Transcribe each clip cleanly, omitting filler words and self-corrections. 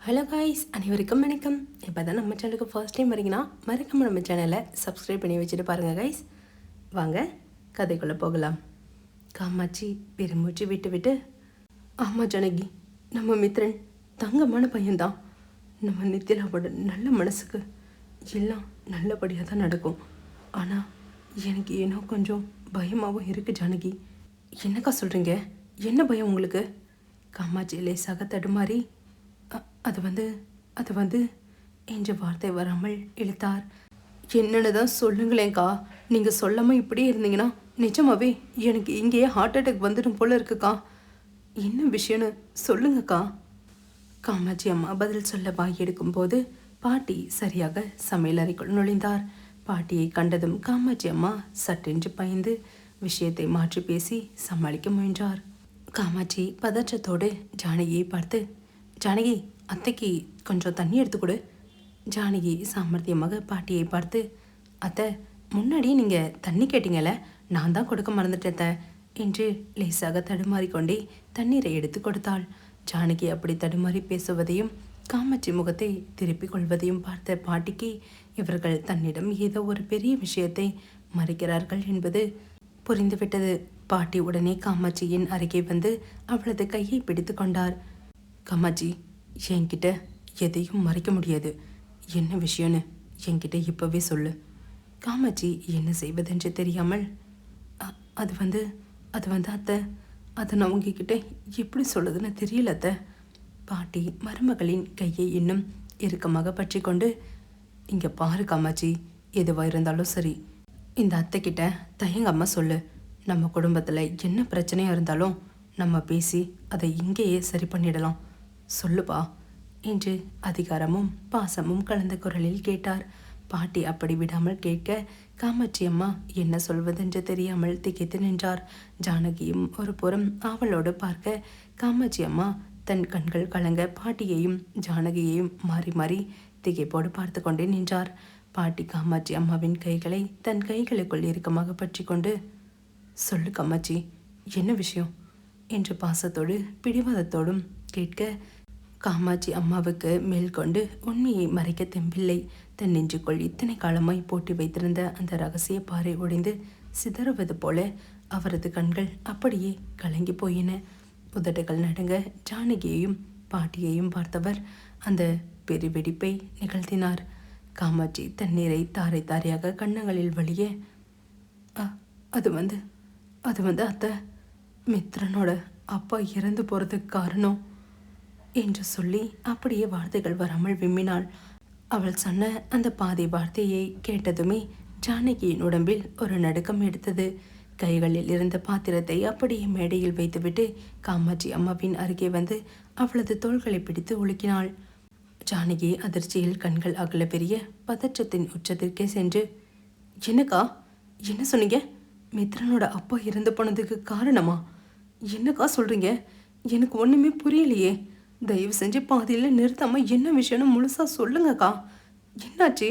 Hello guys, அனைவருக்கும் வணக்கம். இப்போ தான் நம்ம சேனலுக்கு ஃபர்ஸ்ட் டைம் வரீங்கன்னா மறக்காம நம்ம சேனலை சப்ஸ்கிரைப் பண்ணி வச்சுட்டு பாருங்கள் காய்ஸ். வாங்க கதைக்குள்ளே போகலாம். காமாட்சி பெருமூச்சு விட்டு விட்டு, ஆமாம் ஜானகி, நம்ம மித்ரன் தங்கமான பையன்தான். நம்ம நித்திலாவோட நல்ல மனசுக்கு எல்லாம் நல்லபடியாக தான் நடக்கும். ஆனால் எனக்கு ஏனோ கொஞ்சம் பயமாகவும் இருக்குது ஜானகி. என்னக்கா சொல்கிறீங்க? என்ன பயம் உங்களுக்கு? காமாட்சி லேசாக தடுமாறி, அது வந்து என்ற வார்த்தை வராமல் இழுத்தார். என்னன்னு தான் சொல்லுங்களேங்க்கா. நீங்கள் சொல்லாமல் இப்படியே இருந்தீங்கன்னா நிஜமாவே எனக்கு இங்கேயே ஹார்ட் அட்டாக் வந்துடும் போல இருக்குக்கா. என்ன விஷயம்னு சொல்லுங்கக்கா. காமாட்சி அம்மா பதில் சொல்ல வாய் எடுக்கும்போது பாட்டி சரியாக சமையல் அறைக்குள் நுழைந்தார். பாட்டியை கண்டதும் காமாட்சி அம்மா சட்டென்று பயந்து விஷயத்தை மாற்றி பேசி சமாளிக்க முயன்றார். காமாட்சி பதற்றத்தோடு ஜானகியை பார்த்து, ஜானகி, அத்தைக்கு கொஞ்சம் தண்ணி எடுத்து கொடு. ஜானகி சாமர்த்தியமாக பாட்டியை பார்த்து, அத்தை, முன்னாடி நீங்கள் தண்ணி கேட்டீங்கல்ல, நான் தான் கொடுக்க மறந்துட்டேன் என்று லேசாக தடுமாறிக்கொண்டே தண்ணீரை எடுத்து கொடுத்தாள். ஜானகி அப்படி தடுமாறி பேசுவதையும் காமாட்சி முகத்தை திருப்பிக் கொள்வதையும் பார்த்த பாட்டிக்கு இவர்கள் தன்னிடம் ஏதோ ஒரு பெரிய விஷயத்தை மறைக்கிறார்கள் என்பது புரிந்துவிட்டது. பாட்டி உடனே காமாட்சியின் அருகே வந்து அவளது கையை பிடித்து கொண்டார். காமாட்சி, என்கிட்ட எதையும் மறைக்க முடியாது. என்ன விஷயம்னு என்கிட்ட இப்போவே சொல்லு. காமாட்சி என்ன செய்வதென்று தெரியாமல், அது வந்து அதை நான் உங்ககிட்ட எப்படி சொல்லுதுன்னு தெரியல அத்தை. பாட்டி மருமகளின் கையை இன்னும் இறுக்கமாக பற்றி கொண்டு, இங்கே பாரு காமாட்சி, எதுவாக இருந்தாலும் சரி, இந்த அத்தைக்கிட்ட தயங்காமல் சொல்லு. நம்ம குடும்பத்தில் என்ன பிரச்சனையாக இருந்தாலும் நம்ம பேசி அதை இங்கேயே சரி பண்ணிடலாம். சொல்லுப்பா என்று அதிகாரமும் பாசமும் கலந்த குரலில் கேட்டார். பாட்டி அப்படி விடாமல் கேட்க காமாட்சி அம்மா என்ன சொல்வதென்று தெரியாமல் திகைத்து நின்றார். ஜானகியும் ஒரு புறம் ஆவலோடு பார்க்க காமாட்சி அம்மா தன் கண்கள் கலங்க பாட்டியையும் ஜானகியையும் மாறி மாறி திகைப்போடு பார்த்து கொண்டே நின்றார். பாட்டி காமாட்சி அம்மாவின் கைகளை தன் கைகளுக்குள் இறுக்கமாக பற்றி கொண்டு, சொல்லு காமாட்சி, என்ன விஷயம் என்று பாசத்தோடு பிடிவாதத்தோடும் கேட்க, காமாட்சி அம்மாவுக்கு மேல் கொண்டு உண்மையை மறைக்க தெம்பில்லை. தன் நெஞ்சுக்குள் இத்தனை காலமாய் போட்டி வைத்திருந்த அந்த ரகசிய பாறை ஒடிந்து சிதறுவது போல அவரது கண்கள் அப்படியே கலங்கி போயின. உதடுகள் நடுங்க ஜானகியையும் பாட்டியையும் பார்த்தவர் அந்த பெருவெடிப்பை நிகழ்த்தினார். காமாட்சி தண்ணீரை தாரை தாரையாக கன்னங்களில் வழிய, அது வந்து அத்தை, மித்ரனோட அப்பா இறந்து போகிறதுக்கு காரணம் என்று சொல்லி அப்படியே வார்த்தைகள் வராமல் விம்மினாள். அவள் சொன்ன அந்த பாதி வார்த்தையை கேட்டதுமே ஜானகியின் உடம்பில் ஒரு நடுக்கம் எடுத்தது. கைகளில் இருந்த பாத்திரத்தை அப்படியே மேடையில் வைத்துவிட்டு காமாட்சி அம்மாவின் அருகே வந்து அவளது தோள்களை பிடித்து உலுக்கினாள். ஜானகி அதிர்ச்சியில் கண்கள் அகல பெரிய பதற்றத்தின் உச்சத்திற்கே சென்று, என்னக்கா, என்ன சொன்னீங்க? மித்ரனோட அப்பா இறந்து போனதுக்கு காரணமா? என்னக்கா சொல்றீங்க? எனக்கு ஒண்ணுமே புரியலையே. தயவு செஞ்சு பாதியில் நிறுத்தாம என்ன விஷயம்னு முழுசா சொல்லுங்கக்கா. என்னாச்சு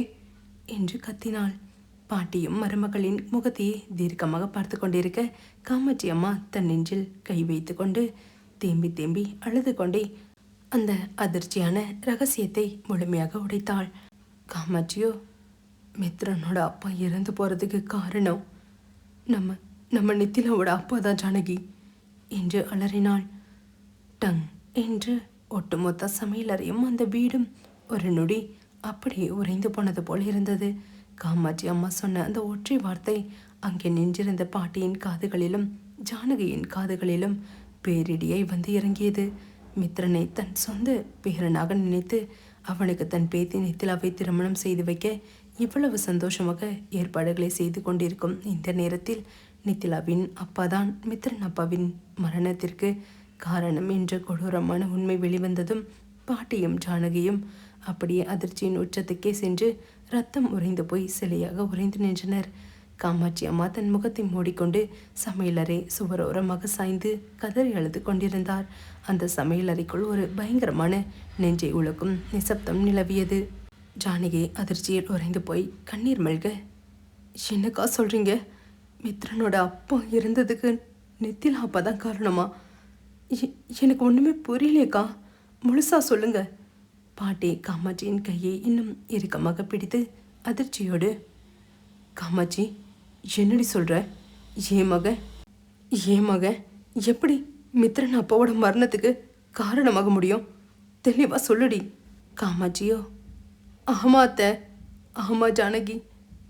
என்று கத்தினாள். பாட்டியும் மருமகளின் முகத்தையே தீர்க்கமாக பார்த்து கொண்டிருக்க காமாட்சி அம்மா தன் நெஞ்சில் கை வைத்து கொண்டு தேம்பி தேம்பி அழுது கொண்டே அந்த அதிர்ச்சியான ரகசியத்தை முழுமையாக உடைத்தாள். காமாட்சியோ, மித்ரனோட அப்பா இறந்து போறதுக்கு காரணம் நம்ம நித்திலாவோட அப்பா தான் ஜானகி என்று அலறினாள். டங் என்று ஒட்டுமொத்த சமையலறையும் அந்த வீடும் ஒரு நொடி அப்படியே உறைந்து போனது போல இருந்தது. காமாட்சி அம்மா சொன்ன அந்த ஒற்றை வார்த்தை அங்கே நின்றிருந்த பாட்டியின் காதுகளிலும் ஜானகியின் காதுகளிலும் பேரிடியை வந்து இறங்கியது. மித்ரனை தன் சொந்த பேரனாக நினைத்து அவனுக்கு தன் பேத்தி நித்திலாவை திருமணம் செய்து வைக்க இவ்வளவு சந்தோஷமாக ஏற்பாடுகளை செய்து கொண்டிருக்கும் இந்த நேரத்தில் நித்திலாவின் அப்பாதான் மித்ரன் அப்பாவின் மரணத்திற்கு காரணம் என்ற கொடூரமான உண்மை வெளிவந்ததும் பாட்டியும் ஜானகியும் அப்படியே அதிர்ச்சியின் உச்சத்துக்கே சென்று ரத்தம் உறைந்து போய் சிலையாக உறைந்து நின்றனர். காமாட்சி அம்மா தன் முகத்தை மூடிக்கொண்டு சமையலறை சுவரோரமாக சாய்ந்து கதறி அழுது கொண்டிருந்தார். அந்த சமையலறைக்குள் ஒரு பயங்கரமான நெஞ்சை உழுக்கும் நிசப்தம் நிலவியது. ஜானகி அதிர்ச்சியில் உறைந்து போய் கண்ணீர் மல்க, என்னக்கா சொல்றீங்க? மித்ரனோட அப்பா இருந்ததுக்கு நித்திலா அப்பா தான் காரணமா? எனக்கு ஒன்றுமே புரியலையக்கா, முழுசா சொல்லுங்க. பாட்டி காமாட்சியின் கையை இன்னும் இறுக்கமாக பிடித்து அதிர்ச்சியோடு, காமாட்சி, என்னடி சொல்ற? ஏன் மகன் ஏன் மகன் எப்படி மித்ரன் அப்பாவோட மரணத்துக்கு காரணமாக முடியும்? தெளிவா சொல்லுடி. காமாட்சியோ, ஆமா அத்தை, ஆமா ஜானகி,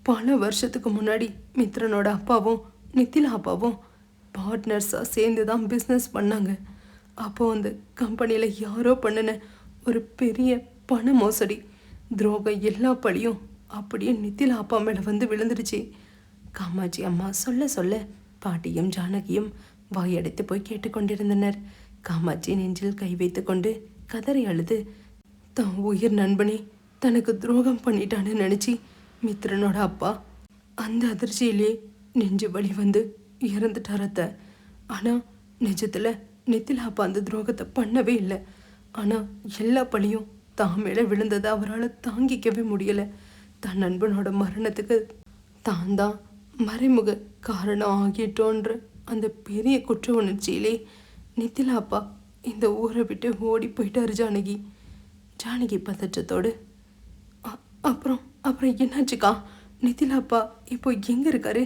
பல வருஷத்துக்கு முன்னாடி மித்ரனோட அப்பாவும் நித்திலா அப்பாவும் பார்ட்னர்ஸாக சேர்ந்து தான் பிஸ்னஸ் பண்ணாங்க. அப்போ அந்த கம்பெனியில் யாரோ பண்ணின ஒரு பெரிய பண மோசடி, துரோகம், எல்லா பழியும் அப்படியே நித்திலா அப்பா மேலே வந்து விழுந்துடுச்சு. காமாட்சி அம்மா சொல்ல சொல்ல பாட்டியும் ஜானகியும் வாயடைத்து போய் கேட்டுக்கொண்டிருந்தனர். காமாட்சி நெஞ்சில் கை வைத்து கொண்டு கதறி அழுது, தான் உயிர் நண்பனே தனக்கு துரோகம் பண்ணிட்டான்னு நினச்சி மித்ரனோட அப்பா அந்த அதிர்ச்சியிலே நெஞ்சு வலி வந்து இறந்துட்டார் அத்தை. ஆனால் நிஜத்தில் நித்திலா அப்பா அந்த துரோகத்தை பண்ணவே இல்லை. ஆனால் எல்லா பழியும் தான் மேலே விழுந்ததை அவரால் தாங்கிக்கவே முடியலை. தன் நண்பனோட மரணத்துக்கு தான் தான் மறைமுக காரணம் ஆகிட்டோன்ற அந்த பெரிய குற்ற உணர்ச்சியிலே நித்திலா அப்பா இந்த ஊரை விட்டு ஓடி போயிட்டாரு ஜானகி. ஜானகி பதற்றத்தோடு, அப்புறம் அப்புறம் என்னாச்சுக்கா? நித்திலா அப்பா இப்போ எங்கே இருக்காரு?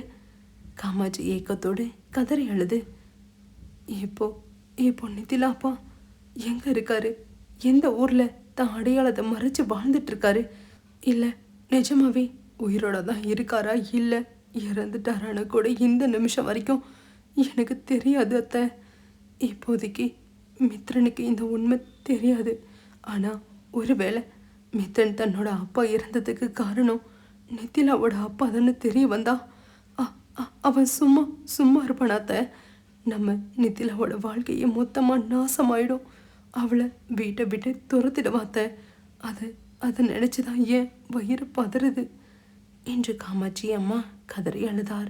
காமாட்சி ஏக்கத்தோடு கதறி அழுது, இப்போ இப்போ நித்திலா அப்பா எங்கே இருக்காரு? எந்த ஊரில் தான் அடையாளத்தை மறைச்சு வாழ்ந்துட்டு இருக்காரு? இல்லை நிஜமாவே உயிரோட தான் இருக்காரா, இல்லை இறந்துட்டாரான்னு கூட இந்த நிமிஷம் வரைக்கும் எனக்கு தெரியாது அத்தை. இப்போதைக்கு மித்ரனுக்கு இந்த உண்மை தெரியாது. ஆனால் ஒருவேளை மித்ரன் தன்னோட அப்பா இறந்ததுக்கு காரணம் நித்திலாவோட அப்பா தானே தெரிய வந்தா அவன் சும்மா சும்மா இருப்பானாத்த. நம்ம நித்திலாவோட வாழ்க்கையை மொத்தமாக நாசமாயிடும். அவளை வீட்டை விட்டு துரத்திடுவாத்த. அதை நினச்சிதான் ஏன் வயிறு பதறுது என்று காமாட்சி அம்மா கதறி அழுதார்.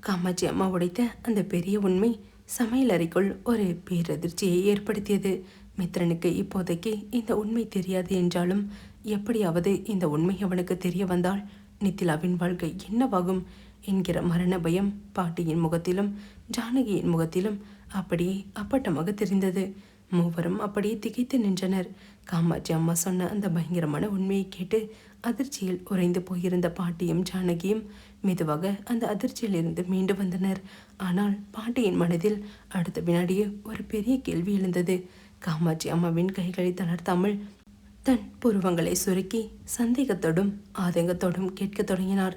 காமாட்சி அம்மா உடைத்த அந்த பெரிய உண்மை சமையல் அறைக்குள் ஒரு பேரதிர்ச்சியை ஏற்படுத்தியது. மித்ரனுக்கு இப்போதைக்கு இந்த உண்மை தெரியாது என்றாலும் எப்படியாவது இந்த உண்மை அவனுக்கு தெரிய வந்தால் நித்திலாவின் வாழ்க்கை என்னவாகும் என்கிற மரண பயம் பாட்டியின் முகத்திலும் ஜானகியின் முகத்திலும் அப்படியே அப்பட்டமாக தெரிந்தது. மூவரும் அப்படியே திகைத்து நின்றனர். காமாட்சி அம்மா சொன்ன அந்த பயங்கரமான உண்மையை கேட்டு அதிர்ச்சியில் உறைந்து போயிருந்த பாட்டியும் ஜானகியும் மெதுவாக அந்த அதிர்ச்சியிலிருந்து மீண்டு வந்தனர். ஆனால் பாட்டியின் மனதில் அடுத்த வினாடியே ஒரு பெரிய கேள்வி எழுந்தது. காமாட்சி அம்மாவின் கைகளை தளர்த்தாமல் தன் புருவங்களை சுருக்கி சந்தேகத்தோடும் ஆதங்கத்தோடும் கேட்க தொடங்கினார்.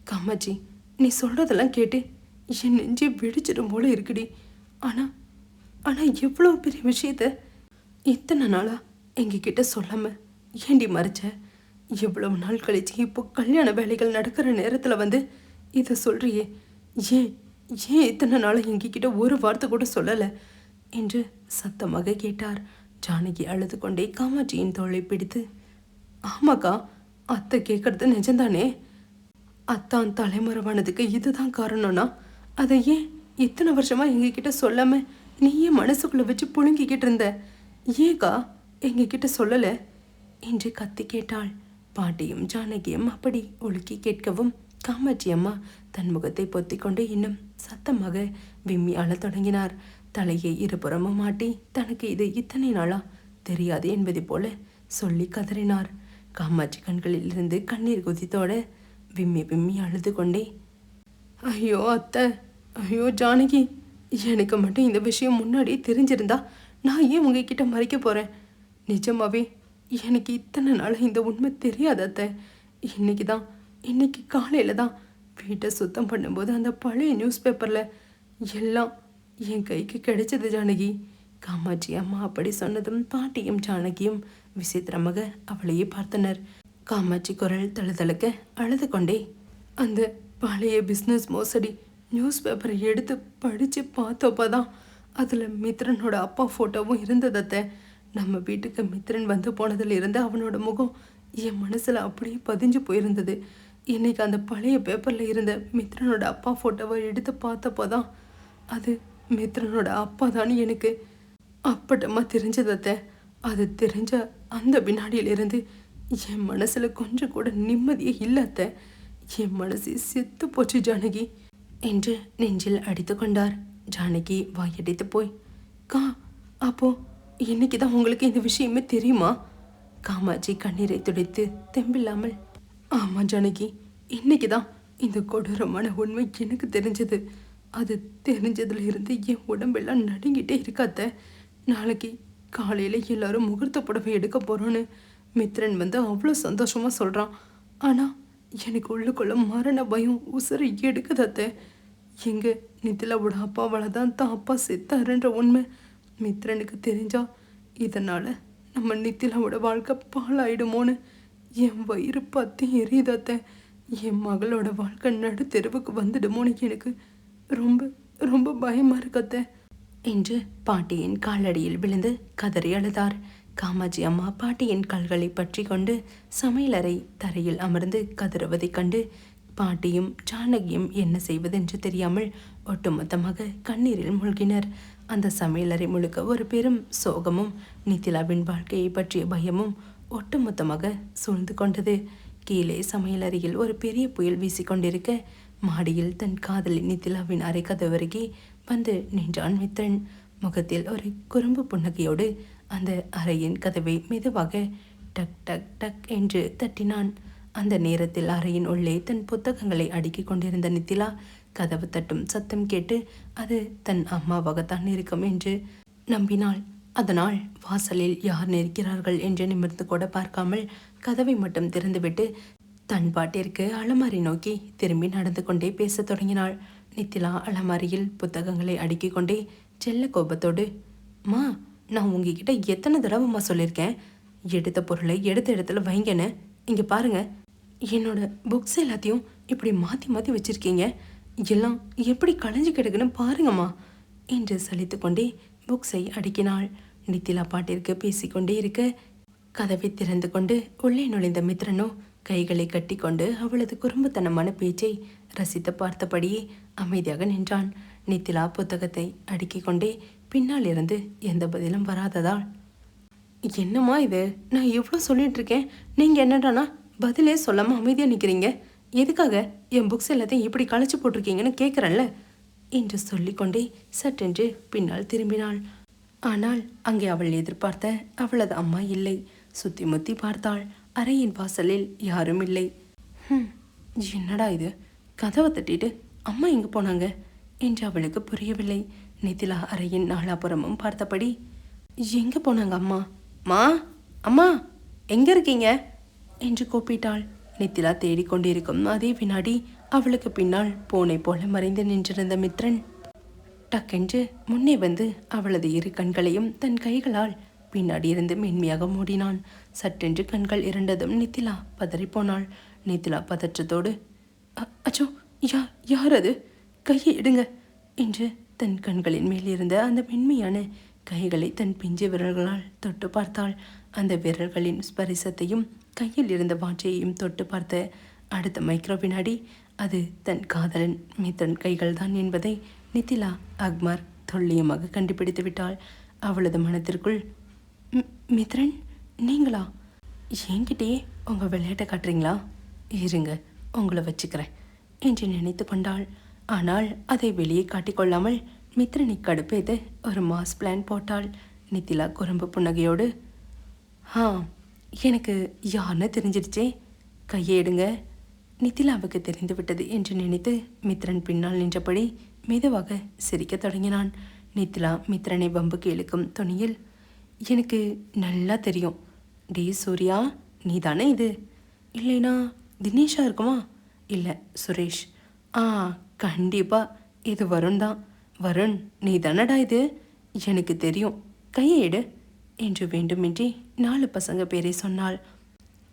காமாட்சி, நீ சொல்றதெல்லாம் கேட்டு என் நெஞ்சே வெடிச்சிடும் போல இருக்குடி. ஆனால் எவ்வளோ பெரிய விஷயத்த இத்தனை நாளா எங்ககிட்ட சொல்லாம ஏண்டி மறைச்ச? எவ்வளவு நாள் கழிச்சு இப்போ கல்யாண வேலைகள் நடக்கிற நேரத்தில் வந்து இதை சொல்றியே, ஏன் ஏன் இத்தனை நாளை எங்ககிட்ட ஒரு வார்த்தை கூட சொல்லலை என்று சத்தமாக கேட்டார். ஜானகி அழுது கொண்டே காமாட்சியின் தோளை பிடித்து, ஆமாக்கா, அத்தை கேட்கறது நிஜம்தானே? அத்தான் தலைமறைவானதுக்கு இதுதான் காரணம்னா அதை ஏன் இத்தனை வருஷமா எங்ககிட்ட சொல்லாம நீயே மனசுக்குள்ள வச்சு புழுங்கிக்கிட்டு இருந்த? ஏக்கா எங்ககிட்ட சொல்லலை என்று கத்தி கேட்டாள். பாட்டியும் ஜானகியும் அப்படி ஒழுக்கி கேட்கவும் காமாட்சி அம்மா தன் முகத்தை பொத்திக்கொண்டு இன்னும் சத்தமாக விம்மி அழத் தொடங்கினார். தலையை இருபுறமும் மாட்டி தனக்கு இது இத்தனை நாளா தெரியாது என்பதை போல சொல்லி கதறினார். காமாட்சி கண்களில் இருந்து கண்ணீர் குதித்தோட விம்மி விம்மி அழுது கொண்டே, ஐயோ அத்தை, ஐயோ ஜானகி, எனக்கு மட்டும் இந்த விஷயம் முன்னாடியே தெரிஞ்சிருந்தா நான் ஏன் உங்ககிட்ட மறைக்க போகிறேன்? நிஜமாவே எனக்கு இத்தனை நாள் இந்த உண்மை தெரியாது அத்தை. இன்னைக்கு காலையில் தான் வீட்டை சுத்தம் பண்ணும்போது அந்த பழைய நியூஸ் பேப்பரில் எல்லாம் என் கைக்கு கிடைச்சது ஜானகி. காமாட்சி அம்மா அப்படி சொன்னதும் பாட்டியும் ஜானகியும் விசித்திரமாக அவளையே பார்த்தனர். காமாட்சி குரல் தழுதழுக்க அழுது கொண்டே, அந்த பழைய பிஸ்னஸ் மோசடி நியூஸ் பேப்பரை எடுத்து படித்து பார்த்தப்பதான் அதில் மித்ரனோட அப்பா ஃபோட்டோவும் இருந்ததத்தை. நம்ம வீட்டுக்கு மித்ரன் வந்து போனதில் இருந்து அவனோட முகம் என் மனசில் அப்படியே பதிஞ்சு போயிருந்தது. இன்னைக்கு அந்த பழைய பேப்பரில் இருந்த மித்ரனோட அப்பா ஃபோட்டோவை எடுத்து பார்த்தப்போதான் அது மித்ரனோட அப்பா தான் எனக்கு அப்பட்டமாக தெரிஞ்சதத்தை. அது தெரிஞ்ச அந்த வினாடியிலிருந்து என் மனசில் கொஞ்சம் கூட நிம்மதியே இல்லாத. என் மனசு செத்து போச்சு ஜானகி என்று நெஞ்சில் அடித்து கொண்டார். ஜானகி வாயடித்து போய், அப்போ இன்னைக்கு தான் உங்களுக்கு இந்த விஷயமே தெரியுமா? காமாட்சி கண்ணீரை துடைத்து தெம்பில்லாமல், ஆமா ஜானகி, இன்னைக்குதான் இந்த கொடூரமான உண்மை எனக்கு தெரிஞ்சது. அது தெரிஞ்சதுல இருந்து என் உடம்பெல்லாம் நடுங்கிட்டே இருக்காத்த. நாளைக்கு காலையில எல்லாரும் முகூர்த்த புடவை எடுக்க போறோன்னு மித்ரன் வந்து அவ்வளோ சந்தோஷமா சொல்றான். ஆனா எனக்கு உள்ளுக்குள்ள மரண பயம் உசுரை எடுக்குதாத்த. எங்க நித்திலாவோட அப்பாவால தான் அப்பா செத்தாருன்ற உண்மை மித்ரனுக்கு தெரிஞ்சா இதனால நம்ம நித்திலாவோட வாழ்க்கை பாழாயிடுமோன்னு என் வயிறு பத்தி எரியுதாத்த. என் மகளோட வாழ்க்கை நடு தெருவுக்கு வந்துடுமோன்னு எனக்கு ரொம்ப ரொம்ப பயமா இருக்கத்த என்று பாட்டியின் காலடியில் விழுந்து கதறி அழுதார். காமாட்சி அம்மா பாட்டியின் கால்களை பற்றி கொண்டு சமையலறை தரையில் அமர்ந்து கதறுவதைக் கண்டு பாட்டியும் ஜானகியும் என்ன செய்வதென்று தெரியாமல் ஒட்டுமொத்தமாக கண்ணீரில் மூழ்கினர். அந்த சமையலறை முழுக்க ஒரு பெரும் சோகமும் நித்திலாவின் வாழ்க்கையை பற்றிய பயமும் ஒட்டுமொத்தமாக சூழ்ந்து கொண்டது. கீழே சமையலறையில் ஒரு பெரிய புயல் வீசிக்கொண்டிருக்க மாடியில் தன் காதலி நித்திலாவின் அறை கதவருகே வந்து நின்றான் மித்ரன். முகத்தில் ஒரு குறும்பு புன்னகையோடு அந்த அறையின் கதவை மெதுவாக டக் டக் டக் என்று தட்டினான். அந்த நேரத்தில் அறையின் உள்ளே தன் புத்தகங்களை அடுக்கிக் கொண்டிருந்த நித்திலா கதவு தட்டும் சத்தம் கேட்டு அது தன் அம்மாவாகத்தான் இருக்கும் என்று நம்பினாள். அதனால் வாசலில் யார் நிற்கிறார்கள் என்று நிமிர்ந்து கூட பார்க்காமல் கதவை மட்டும் திறந்துவிட்டு தன் பாட்டிற்கு அலமாரி நோக்கி திரும்பி நடந்து கொண்டே பேசத் தொடங்கினாள். நித்திலா அலமாரியில் புத்தகங்களை அடுக்கிக் கொண்டே செல்ல கோபத்தோடு, மா, நான் உங்ககிட்ட எத்தனை தடவைம்மா சொல்லியிருக்கேன், எடுத்த பொருளை எடுத்த இடத்துல வைங்கன்னு. இங்கே பாருங்க, என்னோட புக்ஸ் எல்லாத்தையும் இப்படி மாற்றி மாற்றி வச்சிருக்கீங்க. எல்லாம் எப்படி களைஞ்சு கிடக்குன்னு பாருங்கம்மா என்று சலித்து கொண்டே புக்ஸை அடுக்கினாள். நித்திலா பாட்டிற்கு பேசிக்கொண்டே இருக்க கதவை திறந்து கொண்டு உள்ளே நுழைந்த மித்ரனோ கைகளை கட்டி கொண்டு அவளது குறும்புத்தனமான பேச்சை ரசித்து பார்த்தபடியே அமைதியாக நின்றான். நித்திலா புத்தகத்தை அடுக்கிக் கொண்டே பின்னால் இருந்து எந்த பதிலும் வராததால், என்னம்மா இது, நான் இவ்வளோ சொல்லிட்டு இருக்கேன், நீங்கள் என்னடானா பதிலே சொல்லாமல் அமைதியாக நிற்கிறீங்க, எதுக்காக என் புக்ஸ் எல்லாத்தையும் இப்படி களைச்சி போட்டிருக்கீங்கன்னு கேட்குறேன்ல என்று சொல்லிக்கொண்டே சட்டென்று பின்னால் திரும்பினாள். ஆனால் அங்கே அவள் எதிர்பார்த்த அவளது அம்மா இல்லை. சுத்தி முத்தி பார்த்தாள். அறையின் வாசலில் யாரும் இல்லை. என்னடா இது, கதவை தட்டிட்டு அம்மா எங்கே போனாங்க என்று அவளுக்கு புரியவில்லை. நித்திலா அறையின் நாலாபுறமும் பார்த்தபடி, எங்கே போனாங்க அம்மா? மா, அம்மா எங்கே இருக்கீங்க என்று கூப்பிட்டாள். நித்திலா தேடிக்கொண்டிருக்கும் அதே வினாடி அவளுக்கு பின்னால் பூனை போல மறைந்து நின்றிருந்த மித்ரன் டக்கென்று முன்னே வந்து அவளது இரு கண்களையும் தன் கைகளால் பின்னாடி இருந்து மென்மையாக மூடினான். சட்டென்று கண்கள் இரண்டதும் நித்திலா பதறிப்போனாள். நித்திலா பதற்றத்தோடு, அச்சோ, யார் அது, கையை எடுங்க என்று தன் கண்களின் மேல் இருந்த அந்த மென்மையான கைகளை தன் பிஞ்சு விரல்களால் தொட்டு பார்த்தாள். அந்த விரல்களின் ஸ்பரிசத்தையும் கையில் இருந்த வாட்சையையும் தொட்டு பார்த்த அடுத்த மைக்ரோ வினாடி அது தன் காதலன் மித்ரன் கைகள் தான் என்பதை நித்திலா அக்மார் துல்லியமாக கண்டுபிடித்து விட்டாள். அவளது மனத்திற்குள், மித்ரன், நீங்களா? என்கிட்டயே உங்கள் விளையாட்டை காட்டுறீங்களா? இருங்க, உங்களை வச்சுக்கிறேன் என்று நினைத்து கொண்டாள். ஆனால் அதை வெளியே காட்டிக்கொள்ளாமல் மித்ரனை கடுப்பேது ஒரு மாஸ் பிளான் போட்டாள். நித்திலா குறும்பு புன்னகையோடு, எனக்கு யாருன்னு தெரிஞ்சிடுச்சே, கையை எடுங்க. நித்திலாவுக்கு தெரிந்து விட்டது என்று நினைத்து மித்ரன் பின்னால் நின்றபடி மெதுவாக சிரிக்கத் தொடங்கினான். நித்திலா மித்ரனை வம்புக்கு இழுக்கும் துணியில், எனக்கு நல்லா தெரியும். டே சூர்யா, நீ தானே இது? இல்லைனா தினேஷா இருக்குமா? இல்லை, சுரேஷ். கண்டிப்பாக இது வருண் தான். வருண், நீ தானடா இது? எனக்கு தெரியும், கையை எடு என்று வேண்டுமின்றி 4 பசங்க பேரை சொன்னாள்.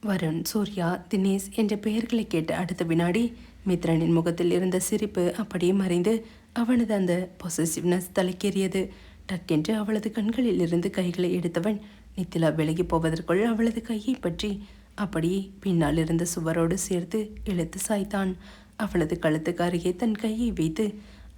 வருண், சூர்யா, தினேஷ் என்ற பெயர்களை கேட்ட அடுத்த வினாடி மித்ரனின் முகத்தில் இருந்த சிரிப்பு அப்படியே மறைந்து அவனது அந்த பொசசிவ்னஸ் தலைக்கேறியது. டக்கென்று அவளது கண்களில் இருந்து கைகளை எடுத்தவன் நித்திலா விலகி போவதற்குள் அவளது கையை பற்றி அப்படியே பின்னால் இருந்த சுவரோடு சேர்த்து இழுத்து சாய்த்தான். அவளது கழுத்துக்கு அருகே தன் கையை வைத்து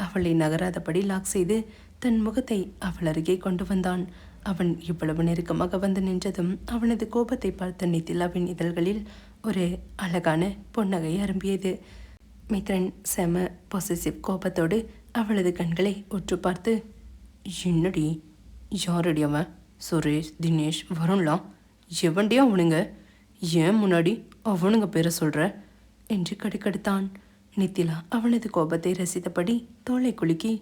அவளை நகராதபடி லாக் செய்து தன் முகத்தை அவள் அருகே கொண்டு வந்தான். அவன் இவ்வளவு நெருக்கமாக வந்து நின்றதும் அவனது கோபத்தை பார்த்த நித்திலாவின் இதழ்களில் ஒரு அழகான புன்னகை அரும்பியது. மித்ரன் செம பொசசிவ் கோபத்தோடு அவளது கண்களை உற்று பார்த்து, என்னடி, யாரடி அவன்? சுரேஷ், தினேஷ், வருண்லாம் எவன்டியா அவனுங்க? ஏன் முன்னாடி அவனுங்க பேரை சொல்கிற என்று கடுக்கடுத்தான். நித்திலா அவனது கோபத்தை ரசித்தபடி தோளை குலுக்கி,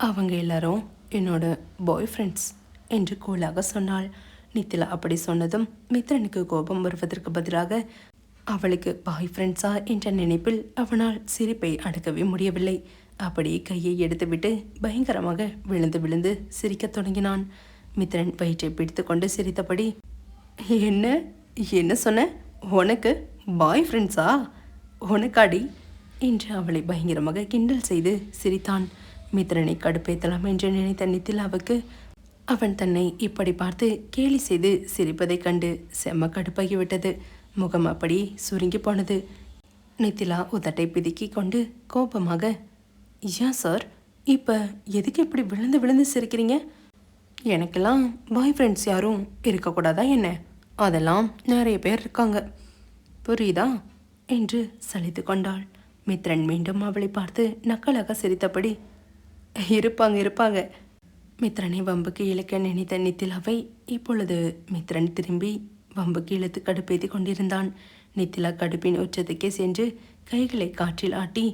அவங்க எல்லாரும் என்னோட பாய் ஃப்ரெண்ட்ஸ் என்று கூலாக சொன்னாள். நித்திலா அப்படி சொன்னதும் மித்ரனுக்கு கோபம் வருவதற்கு பதிலாக அவளுக்கு பாய் ஃப்ரெண்ட்ஸா என்ற நினைப்பில் அவனால் சிரிப்பை அடக்கவே முடியவில்லை. அப்படியே கையை எடுத்துவிட்டு பயங்கரமாக விழுந்து விழுந்து சிரிக்கத் தொடங்கினான். மித்ரன் வயிற்றை பிடித்து கொண்டு சிரித்தபடி, என்ன என்ன சொன்ன? உனக்கு பாய் ஃப்ரெண்ட்ஸா? உனக்காடி என்று அவளை பயங்கரமாக கிண்டல் செய்து சிரித்தான். மித்ரனை கடுப்பேத்தலாம் என்று நினைத்த நித்திலாவுக்கு அவன் தன்னை இப்படி பார்த்து கேலி செய்து சிரிப்பதைக் கண்டு செம்ம கடுப்பாகிவிட்டது. முகம் அப்படி சுருங்கி போனது. நித்திலா உதட்டை பிதுக்கி கொண்டு கோபமாக, ஏன் சார் இப்போ எதுக்கு இப்படி விழுந்து விழுந்து சிரிக்கிறீங்க? எனக்கெல்லாம் பாய் ஃப்ரெண்ட்ஸ் யாரும் இருக்கக்கூடாதா என்ன? அதெல்லாம் நிறைய பேர் இருக்காங்க, புரியுதா என்று சலித்து கொண்டாள். மித்ரன் மீண்டும் அவளை பார்த்து நக்கலாக சிரித்தபடி, இருப்பாங்க இருப்பாங்க. மித்ரனை வம்புக்கு இழுக்க நினைத்த நித்திலாவை இப்பொழுது மித்ரன் திரும்பி வம்புக்கு இழுத்து கடுப்பேற்றி கொண்டிருந்தான். நித்திலா கடுப்பின் உச்சத்துக்கே சென்று கைகளை காற்றில் ஆட்டி,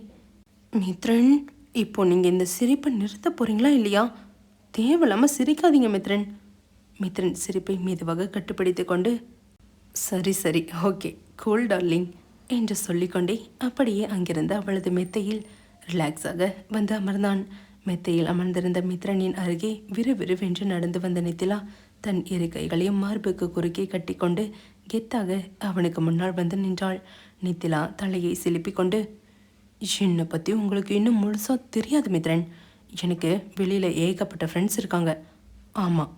மித்ரன், இப்போ நீங்கள் இந்த சிரிப்பை நிறுத்த போறீங்களா இல்லையா? தேவையில்லாமல் சிரிக்காதீங்க மித்ரன். மித்ரன் சிரிப்பை மெதுவாக கட்டுப்படுத்தி கொண்டு, சரி சரி ஓகே கூல் டார்லிங் என்று சொல்லிக்கொண்டே அப்படியே அங்கிருந்து அவளது மெத்தையில் ரிலாக்ஸாக வந்து அமர்ந்தான். மெத்தையில் அமர்ந்திருந்த மித்ரனின் அருகே விறுவிறுவென்று நடந்து வந்த நித்திலா தன் இரு கைகளையும் மார்புக்கு குறுக்கே கட்டிக்கொண்டு கெத்தாக அவனுக்கு முன்னால் வந்து நின்றாள். நித்திலா தலையை சிலுப்பி கொண்டு, என்னை பற்றி உங்களுக்கு இன்னும் முழுசாக தெரியாது மித்ரன். எனக்கு வெளியில் ஏகப்பட்ட ஃப்ரெண்ட்ஸ் இருக்காங்க. ஆமாம்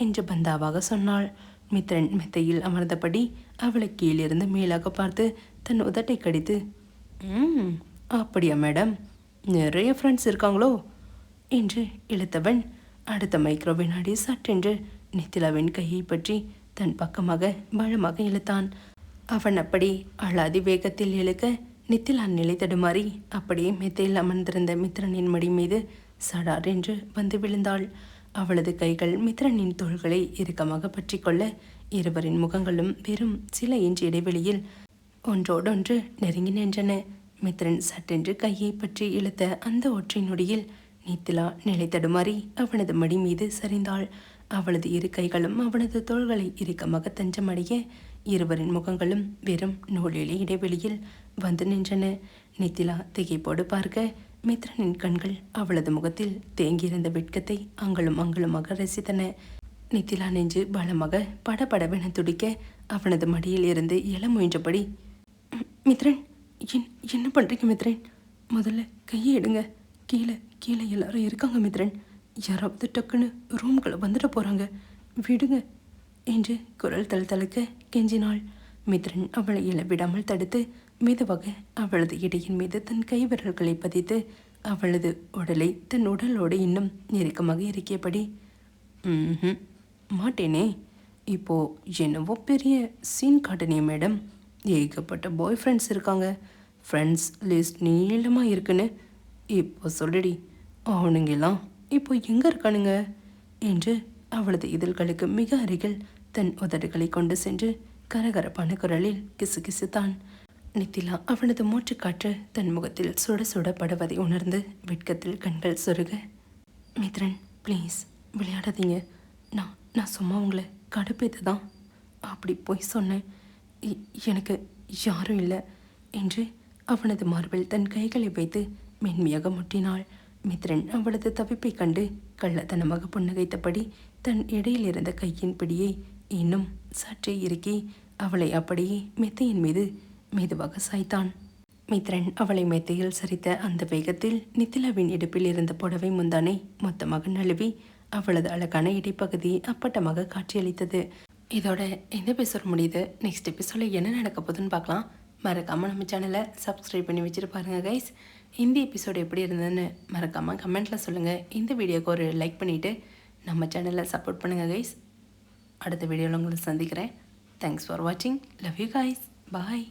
என்று பந்தாவாக சொன்னாள். மித்ரன் மெத்தையில் அமர்ந்தபடி அவளை கீழிருந்து மேலாக பார்த்து தன் உதட்டை கடித்து, அப்படியா மேடம், நிறைய ஃப்ரெண்ட்ஸ் இருக்காங்களோ என்று இழுத்தவன் அடுத்த மைக்ரோ வினாடி சட்டென்று நித்திலாவின் கையை பற்றி தன் பக்கமாக பலமாக இழுத்தான். அவன் அப்படி அழாதி வேகத்தில் இழுக்க நித்திலா நிலை தடுமாறி அப்படியே மெத்தையில் அமர்ந்திருந்த மித்ரனின் மடி மீது சடார் என்று வந்து விழுந்தாள். அவளது கைகள் மித்ரனின் தோள்களை இறுக்கமாக பற்றி கொள்ள இருவரின் முகங்களும் வெறும் சில இன்ச் இடைவெளியில் ஒன்றோடொன்று நெருங்கி நின்றன. மித்ரன் சட்டென்று கையை பற்றி இழுத்த அந்த ஒற்றை நொடியில் நித்திலா நிலை தடுமாறி அவனது மடி மீது சரிந்தாள். அவளது இரு கைகளும் அவனது தோள்களை இறுக்கமாக தஞ்சமடைய இருவரின் முகங்களும் வெறும் நூலிலே இடைவெளியில் வந்து நின்றன. நித்திலா திகைப்போடு பார்க்க மித்ரனின் கண்கள் அவளது முகத்தில் தேங்கியிருந்த வெட்கத்தை அங்களும் அங்களுமாக ரசித்தன. நித்திலா நெஞ்சு பலமாக படபடவென துடிக்க அவனது மடியில் இருந்து எழ முயன்றபடி, மித்ரன், என்ன பண்ணுறீங்க மித்ரன்? முதல்ல கையை எடுங்க. கீழே கீழே எல்லாரும் இருக்காங்க மித்ரன். யாராவது டக்குன்னு ரூம்குள்ளே வந்துட போகிறாங்க, விடுங்க என்று குரல் தழுக்க கெஞ்சினாள். மித்ரன் அவளை இழவிடாமல் தடுத்து மெதுவாக அவளது இடையின் மீது தன் கை விரல்களை பதித்து அவளது உடலை தன் உடலோடு இன்னும் நெருக்கமாக இறக்கியபடி, மாட்டேனே, இப்போது என்னவோ பெரிய சீன் காட்டினே மேடம். ஏகப்பட்ட பாய் ஃப்ரெண்ட்ஸ் இருக்காங்க, ஃப்ரெண்ட்ஸ் லிஸ்ட் நீளமாக இருக்குன்னு இப்போ சொல்லுடி, அவனுங்கெல்லாம் இப்போ எங்கே இருக்கானுங்க என்று அவளது இதழ்களுக்கு மிக அருகில் தன் உதடுகளை கொண்டு சென்று கரகரப்பான குரலில் கிசுகிசுத்தான். நித்திலா அவனது மூச்சுக்காற்று தன் முகத்தில் சுட சுட படுவதை உணர்ந்து வெட்கத்தில் கண்கள் சொருக, மித்ரன் ப்ளீஸ் விளையாடாதீங்க, நான் சும்மா உங்களை கடுப்பேத்து தான் அப்படி போய் சொன்னேன், எனக்கு யாரும் இல்லை என்று அவனது மார்பில் தன் கைகளை வைத்து மென்மையாக முட்டினாள். மித்ரன் அவளது தவிப்பை கண்டு கள்ளத்தனமாக புன்னகைத்தபடி தன் இடையில் இருந்த கையின் பிடியை இன்னும் சற்றே இறுக்கி அவளை அப்படியே மெத்தையின் மீது மெதுவாக சாய்த்தான். மித்ரன் அவளை மெத்தையில் சரித்த அந்த வேகத்தில் நித்திலாவின் இடுப்பில் இருந்த புடவை முந்தானை மொத்தமாக நழுவி அவளது அழகான இடைப்பகுதியை அப்பட்டமாக காட்சியளித்தது. இதோட இந்த எபிசோட் முடியுது. நெக்ஸ்ட் எபிசோடில் என்ன நடக்க போகுதுன்னு பார்க்கலாம். மறக்காமல் நம்ம சேனலை சப்ஸ்கிரைப் பண்ணி வச்சுட்டு பாருங்கள் கைஸ். இந்த எபிசோடு எப்படி இருந்ததுன்னு மறக்காமல் கமெண்ட்டில் சொல்லுங்கள். இந்த வீடியோக்கு ஒரு லைக் பண்ணிவிட்டு நம்ம சேனலை சப்போர்ட் பண்ணுங்கள் கைஸ். அடுத்த வீடியோவில் உங்களை சந்திக்கிறேன். தேங்க்ஸ் ஃபார் வாட்சிங். Love you guys. பாய்.